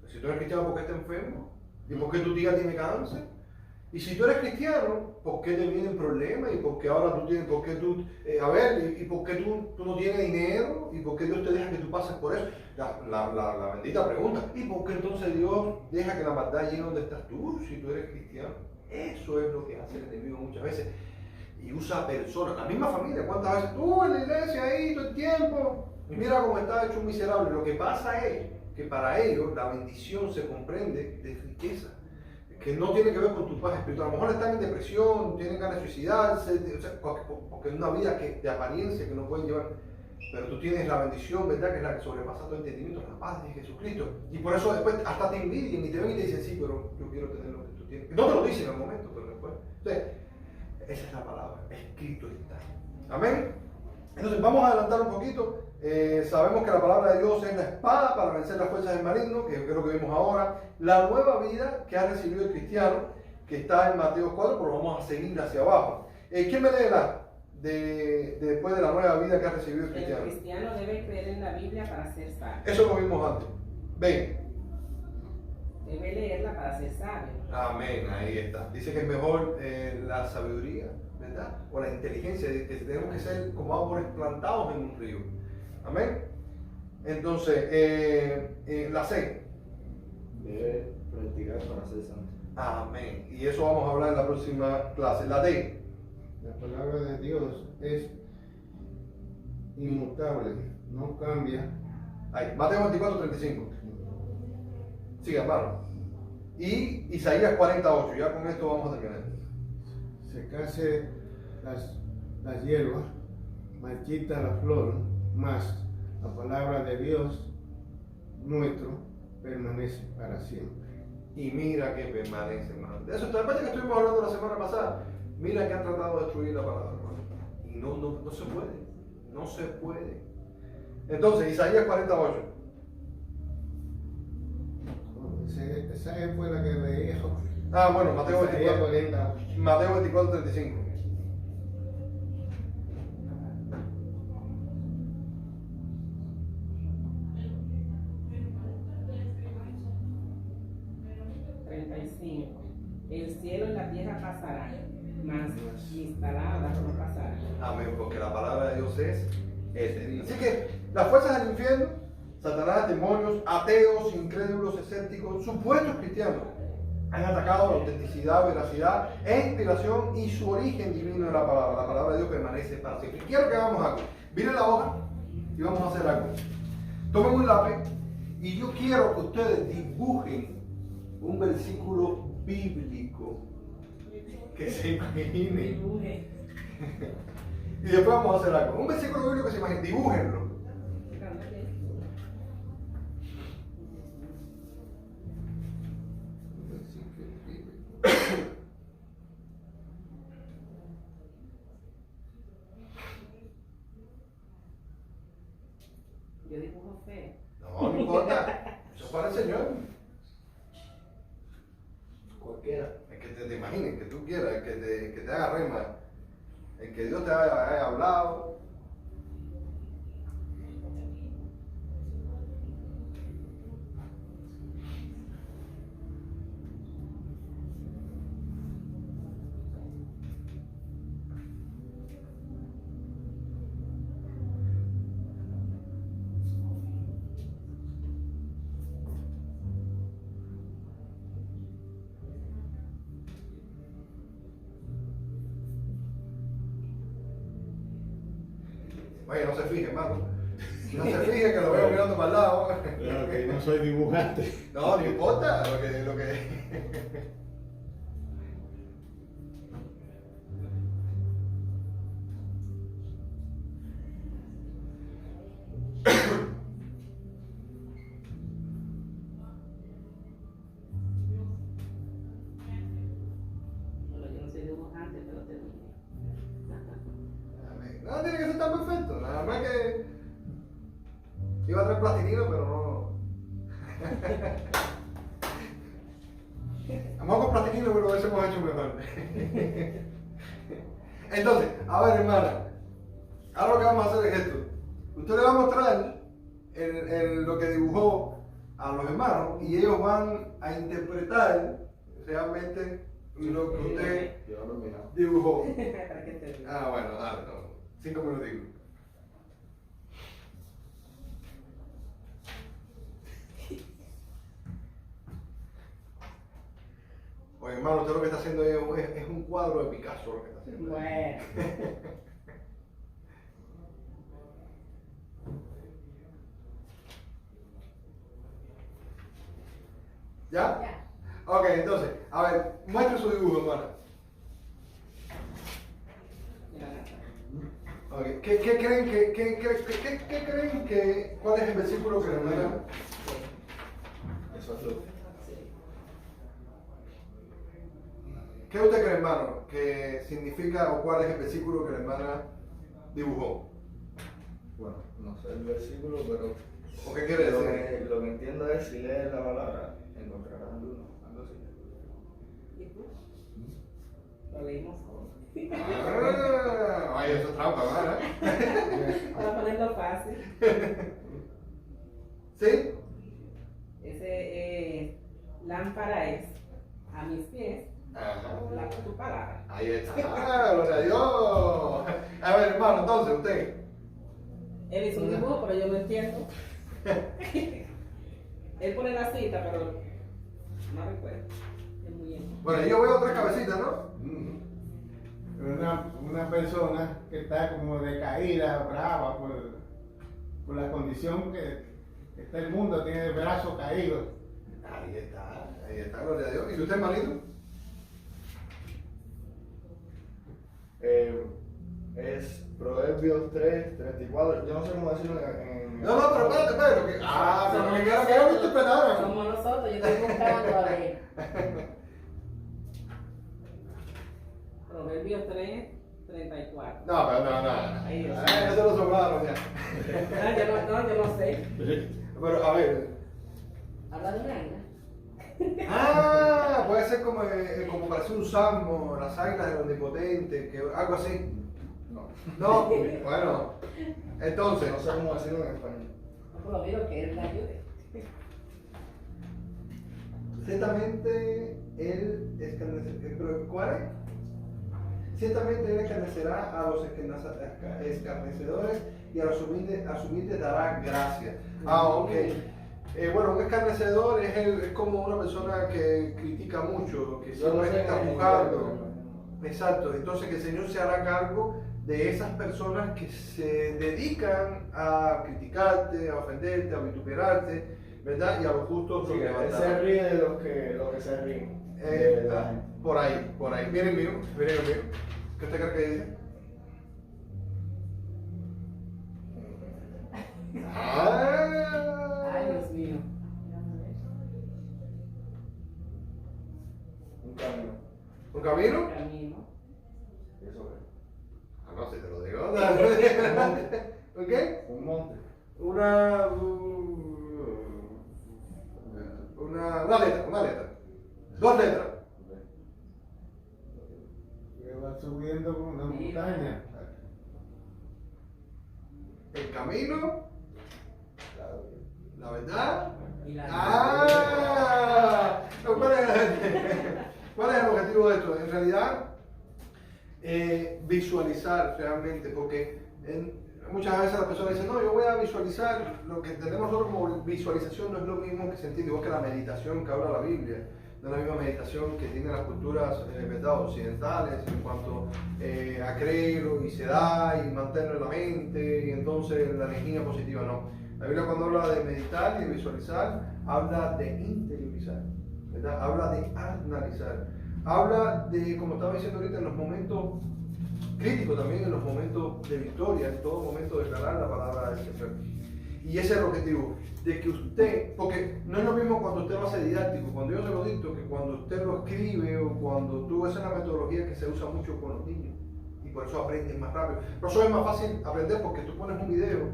Speaker 1: Si tú eres cristiano, ¿por qué estás enfermo? ¿Y por qué tu tía tiene cáncer? Y si tú eres cristiano, ¿por qué te vienen problemas? ¿Y por qué ahora tú tienes, por qué tú, ¿y por qué tú no tienes dinero? ¿Y por qué Dios te deja que tú pases por eso? La bendita pregunta. ¿Y por qué entonces Dios deja que la maldad llegue donde estás tú, si tú eres cristiano? Eso es lo que hace el enemigo muchas veces. Y usa personas, la misma familia. ¿Cuántas veces tú en la iglesia ahí todo el tiempo? Y mira cómo está hecho un miserable. Lo que pasa es que para ellos la bendición se comprende de riqueza, que no tiene que ver con tu paz espiritual. A lo mejor están en depresión, tienen ganas de suicidarse, o sea, porque es una vida de apariencia que no pueden llevar. Pero tú tienes la bendición, ¿verdad? Que es la que sobrepasa todo entendimiento, la paz de Jesucristo. Y por eso después hasta te envidian y te ven y te dicen, sí, pero yo quiero tener lo que tú tienes. No te lo dicen en el momento, pero después. Entonces, esa es la palabra, escrito está. Amén. Entonces, vamos a adelantar un poquito. Sabemos que la palabra de Dios es la espada para vencer las fuerzas del maligno, que es lo que vimos ahora. La nueva vida que ha recibido el cristiano, que está en Mateo 4, pero vamos a seguir hacia abajo. ¿Quién me lee después de la nueva vida que ha recibido el cristiano?
Speaker 2: El cristiano debe creer en la Biblia para ser sabio.
Speaker 1: Eso lo vimos antes. Ven.
Speaker 2: Debe leerla para ser sabio.
Speaker 1: Amén, ahí está. Dice que es mejor la sabiduría, ¿verdad? O la inteligencia, que tenemos que ser como árboles plantados en un río. Amén. Entonces, la C.
Speaker 4: Debe practicar para ser santo.
Speaker 1: Amén. Y eso vamos a hablar en la próxima clase. La D.
Speaker 3: La palabra de Dios es inmutable, no cambia
Speaker 1: Ahí, Mateo 24, 35. Siga, hermano. Y Isaías 48, ya con esto vamos a terminar.
Speaker 3: Secase las hierbas, marchita la flor, mas la palabra de Dios nuestro permanece para siempre.
Speaker 1: Y mira que permanece, hermano. De eso, ¿te acuerdas que estuvimos hablando la semana pasada? Mira que han tratado de destruir la palabra, hermano. Y no se puede. No se puede. Entonces, Isaías 48.
Speaker 3: Esa fue la que leí.
Speaker 1: Ah, bueno, Mateo
Speaker 3: Isaías
Speaker 1: 24.
Speaker 3: 40.
Speaker 1: Mateo 24, 35.
Speaker 2: El cielo y la tierra pasarán, mas mis palabras no pasarán.
Speaker 1: Amén, porque la palabra de Dios es eterna. Así que las fuerzas del infierno, Satanás, demonios, ateos, incrédulos, escépticos, supuestos cristianos, han atacado la autenticidad, veracidad e inspiración y su origen divino de la palabra. La palabra de Dios permanece para siempre. Quiero que hagamos algo. Miren la hoja y vamos a hacer algo. Tomen un lápiz y yo quiero que ustedes dibujen un versículo bíblico que se imaginen. Y después vamos a hacer algo. Un versículo bíblico que se imaginen. Dibújenlo.
Speaker 2: Yo dibujo fe.
Speaker 1: No importa. Eso es para el Señor.
Speaker 4: Cualquiera.
Speaker 1: El que te imagines, que tú quieras, el que te haga rema, el que Dios te haya hablado. Oye, no se fije, hermano. No se fije que lo veo mirando para el lado.
Speaker 3: Claro que no soy dibujante.
Speaker 1: No importa lo que...
Speaker 2: Bueno, yo no soy dibujante, pero te digo.
Speaker 1: No tiene que ser tan perfecto. Nada más que iba a traer plastilina, pero no. Vamos con plastilina, pero lo hubiésemos hecho mejor. Entonces, a ver, hermana. Ahora lo que vamos a hacer es esto. Usted le va a mostrar lo que dibujó a los hermanos y ellos van a interpretar realmente lo que usted
Speaker 4: Yo lo miro.
Speaker 1: dibujó.
Speaker 2: Para que te diga.
Speaker 1: Ah, bueno, dale, no. 5 minutitos. Oye, hermano, usted lo que está haciendo es un cuadro de Picasso lo que está haciendo.
Speaker 2: Bueno.
Speaker 1: ¿Ya?
Speaker 2: Ya.
Speaker 1: Ok, entonces, a ver, muestre su dibujo, hermano.
Speaker 2: Mira, Nata.
Speaker 1: Okay. ¿Qué creen que, cuál es el versículo que le hermana?
Speaker 4: Eso es luz.
Speaker 2: Sí.
Speaker 1: ¿Qué usted cree, hermano, que significa o cuál es el versículo que la hermana dibujó?
Speaker 4: Bueno, no sé el versículo, pero
Speaker 1: ¿O qué quiere
Speaker 4: lo
Speaker 1: decir?
Speaker 4: que entiendo es si lees la palabra, encontrarás luz, algo así.
Speaker 2: ¿Y tú? Lo leímos todo.
Speaker 1: Ay, eso es trampa, ¿verdad?
Speaker 2: Para ponerlo fácil.
Speaker 1: ¿Sí?
Speaker 2: Ese lámpara es a mis pies,
Speaker 1: Ajá.
Speaker 2: tu palabra.
Speaker 1: Ahí está. Gloria a Dios. A ver, hermano, entonces, usted.
Speaker 2: Él hizo un dibujo, pero yo no entiendo. Él pone la cita, pero no recuerdo. Es muy bien.
Speaker 1: Bueno, yo veo tres cabecitas, ¿no?
Speaker 3: Una persona que está como decaída, brava por la condición Está el mundo, tiene el brazo caído.
Speaker 1: Ahí está, gloria a Dios. ¿Y usted, hermanito?
Speaker 4: Es Proverbios 3, 34. Yo no sé cómo decirlo en.
Speaker 1: No, pero espérate. Pero que quiero que yo te esperara.
Speaker 2: Somos nosotros, yo estoy buscando a ver. Proverbios 3, 34.
Speaker 1: No.
Speaker 2: Ahí es.
Speaker 1: Eso lo sobraron ya.
Speaker 2: Yo no sé.
Speaker 1: Pero, a ver.
Speaker 2: Habla de una águila.
Speaker 1: Puede ser como parece un salmo, las águilas del omnipotente, que, algo así. No, bueno. Entonces.
Speaker 4: No sé cómo decirlo en español.
Speaker 2: No, por lo menos que él la ayude.
Speaker 1: Ciertamente él escarnecerá. ¿Cuál es? Ciertamente él escarnecerá a los escarnecedores y a los humildes dará gracia. Ok. Bueno, un escarnecedor es como una persona que critica mucho, que siempre está juzgando. Exacto. Entonces que el Señor se hará cargo de esas personas que se dedican a criticarte, a ofenderte, a vituperarte, ¿verdad? Y a los justos
Speaker 4: Sí,
Speaker 1: los
Speaker 4: él
Speaker 1: levantará.
Speaker 4: se ríe de los que se ríen. De la gente.
Speaker 1: Por ahí. Miren el mío. ¿Qué usted cree que dice?
Speaker 2: Ay, Dios mío.
Speaker 4: Un camino.
Speaker 1: ¿Un camino?
Speaker 2: Camino.
Speaker 4: Eso es.
Speaker 1: No, si te lo digo. ¿Ok?
Speaker 4: Un monte.
Speaker 1: Una letra. Dos letras.
Speaker 3: Que va subiendo con una montaña.
Speaker 1: El camino, la verdad.
Speaker 2: Y la
Speaker 1: ¿Cuál es el objetivo de esto? En realidad, visualizar realmente, porque muchas veces las personas dicen, no, yo voy a visualizar. Lo que tenemos nosotros como visualización no es lo mismo que se entiende, igual que la meditación que habla la Biblia. No es la misma meditación que tienen las culturas ¿verdad? Occidentales en cuanto a creerlo y se da y mantenerlo en la mente y entonces la energía positiva no. La Biblia cuando habla de meditar y de visualizar habla de interiorizar, ¿verdad? Habla de analizar, habla de, como estaba diciendo ahorita, en los momentos críticos también, en los momentos de victoria, en todo momento declarar la palabra del Señor. Y ese es el objetivo, de que usted, porque no es lo mismo cuando usted va a ser didáctico, cuando yo se lo dicto, que cuando usted lo escribe o cuando tú, esa es la metodología que se usa mucho con los niños y por eso aprenden más rápido. Por eso es más fácil aprender porque tú pones un video,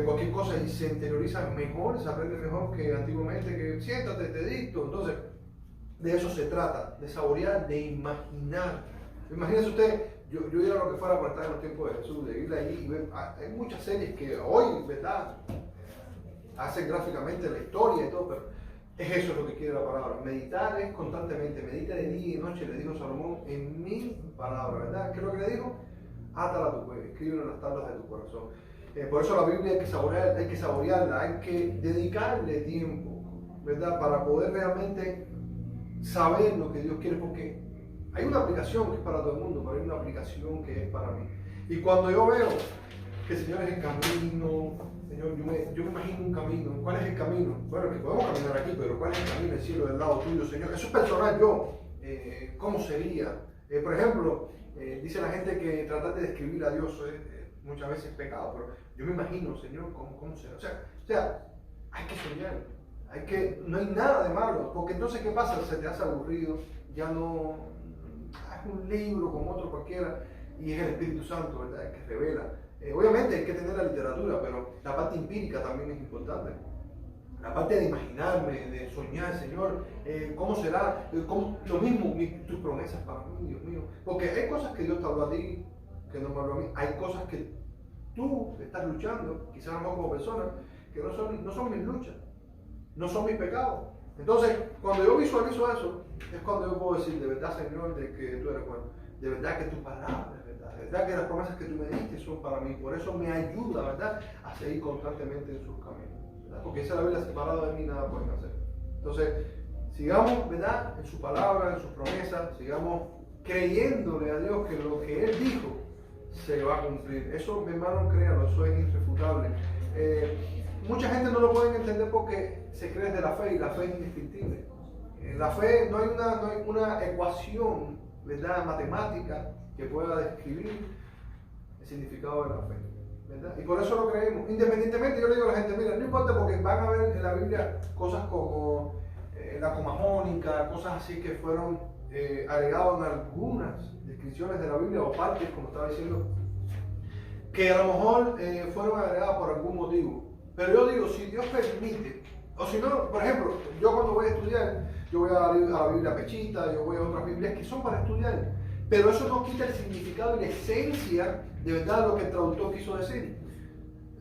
Speaker 1: cualquier cosa y se interioriza mejor, se aprende mejor que antiguamente, que siéntate, te dicto. Entonces, de eso se trata, de saborear, de imaginar. Imagínese usted, yo diría lo que fuera para estar en los tiempos de Jesús, de ir allí y ver, hay muchas series que hoy, ¿verdad? Hacen gráficamente la historia y todo, pero eso es lo que quiere la palabra. Meditar es constantemente, medita de día y noche, le dijo Salomón, en mi palabra, ¿verdad? ¿Qué es lo que le dijo? Átala a tu cuello, escríbelo en las tablas de tu corazón. Por eso la Biblia hay que saborearla, hay que dedicarle tiempo, ¿verdad? Para poder realmente saber lo que Dios quiere, porque hay una aplicación que es para todo el mundo, pero hay una aplicación que es para mí. Y cuando yo veo que el Señor es el camino, Señor, yo me imagino un camino. ¿Cuál es el camino? Bueno, que podemos caminar aquí, pero ¿cuál es el camino del cielo del lado tuyo, Señor? Eso es personal yo. ¿Cómo sería? Por ejemplo, dice la gente que tratar de describir a Dios muchas veces es pecado, pero yo me imagino, Señor, ¿cómo será? O sea, hay que soñar. No hay nada de malo, porque entonces, ¿qué pasa? Se te hace aburrido, ya no... Es un libro como otro cualquiera, y es el Espíritu Santo, ¿verdad? El que revela. Obviamente hay que tener la literatura, pero la parte empírica también es importante. La parte de imaginarme, de soñar, Señor, ¿cómo será? Lo mismo, tus promesas para mí, Dios mío. Porque hay cosas que Dios te habló a ti, que no me habló a mí. Hay cosas que tú estás luchando, quizás no como persona, que no son mis luchas, no son mis pecados. Entonces, cuando yo visualizo eso, es cuando yo puedo decir, de verdad, Señor, de que tú eres bueno, de verdad que tu palabra es verdad, de verdad que las promesas que tú me diste son para mí, por eso me ayuda, ¿verdad?, a seguir constantemente en sus caminos, ¿verdad? Porque esa es la Biblia, separada de mí nada pueden hacer. Entonces, sigamos, ¿verdad?, en su palabra, en sus promesas, sigamos creyéndole a Dios que lo que Él dijo se va a cumplir. Eso, mi hermano, créalo, eso es irrefutable. mucha gente no lo puede entender porque se cree de la fe y la fe es indescriptible. La fe no hay una ecuación, ¿verdad?, matemática que pueda describir el significado de la fe, ¿verdad? Y por eso lo creemos. Independientemente, yo le digo a la gente, mira, no importa porque van a ver en la Biblia cosas como la coma jónica, cosas así que fueron agregadas en algunas descripciones de la Biblia o partes, como estaba diciendo, que a lo mejor fueron agregadas por algún motivo. Pero yo digo, si Dios permite, o si no, por ejemplo, yo cuando voy a estudiar, yo voy a la Biblia Pechita, yo voy a otras Biblias que son para estudiar, pero eso no quita el significado y la esencia de verdad lo que el traductor quiso decir.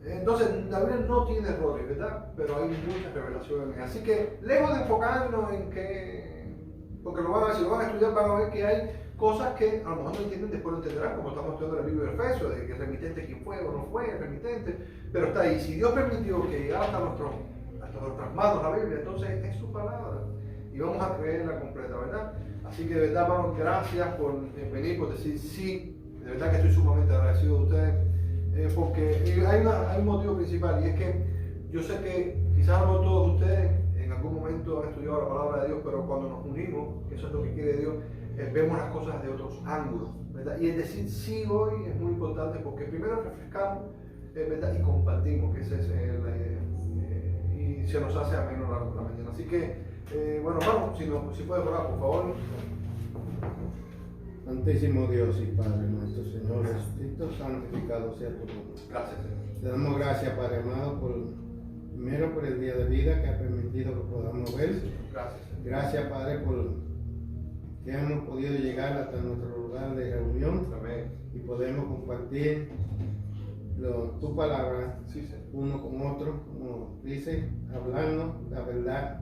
Speaker 1: Entonces, la Biblia no tiene errores, ¿verdad? Pero hay muchas revelaciones. Así que, lejos de enfocarnos en que, porque si lo van a estudiar, van a ver que hay cosas que a lo mejor no entienden, después lo entenderán, como estamos estudiando el libro de Efesios, de que el remitente quién fue o no fue el remitente, pero está ahí. Si Dios permitió que llegara hasta nuestras manos la Biblia, entonces es su palabra y vamos a creerla completa, ¿verdad? Así que de verdad, hermanos, gracias por venir, por decir sí, de verdad que estoy sumamente agradecido de ustedes, porque hay un motivo principal, y es que yo sé que quizás no todos ustedes en algún momento han estudiado la palabra de Dios, pero cuando nos unimos, que eso es lo que quiere Dios, vemos las cosas de otros ángulos, ¿verdad? Y el decir sí hoy es muy importante porque primero refrescamos, ¿verdad? Y compartimos, que esa es la idea, y se nos hace ameno la mañana. Así que, bueno, vamos, si puedes orar, por favor.
Speaker 3: Santísimo Dios y Padre nuestro, Señor Jesucristo, santificado sea tu nombre.
Speaker 1: Gracias, Señor.
Speaker 3: Te damos gracias, Padre amado, primero por el día de vida que ha permitido que podamos ver.
Speaker 1: Gracias, Señor.
Speaker 3: Gracias, Padre, por que hemos podido llegar hasta nuestro lugar de reunión.
Speaker 1: Amén.
Speaker 3: Y podemos compartir tu palabra,
Speaker 1: Sí, Señor.
Speaker 3: uno con otro, como dice, hablando la verdad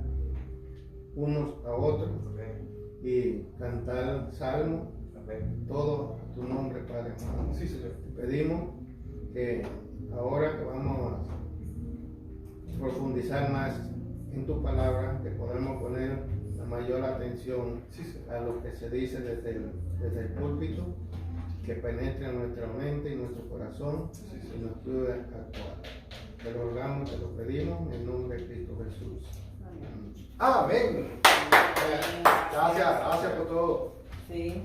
Speaker 3: unos a otros
Speaker 1: Amén.
Speaker 3: y cantar salmos,
Speaker 1: Amén.
Speaker 3: todo a tu nombre, Padre amado.
Speaker 1: Sí, Señor.
Speaker 3: Te pedimos que ahora que vamos a profundizar más en tu palabra, que podamos poner la mayor atención
Speaker 1: Sí, Señor.
Speaker 3: a lo que se dice desde el púlpito, que penetre en nuestra mente y nuestro corazón y nos ayude a actuar. Te lo rogamos, te lo pedimos en el nombre de Cristo Jesús. Amén.
Speaker 1: Amén. Gracias por todo.
Speaker 2: Sí.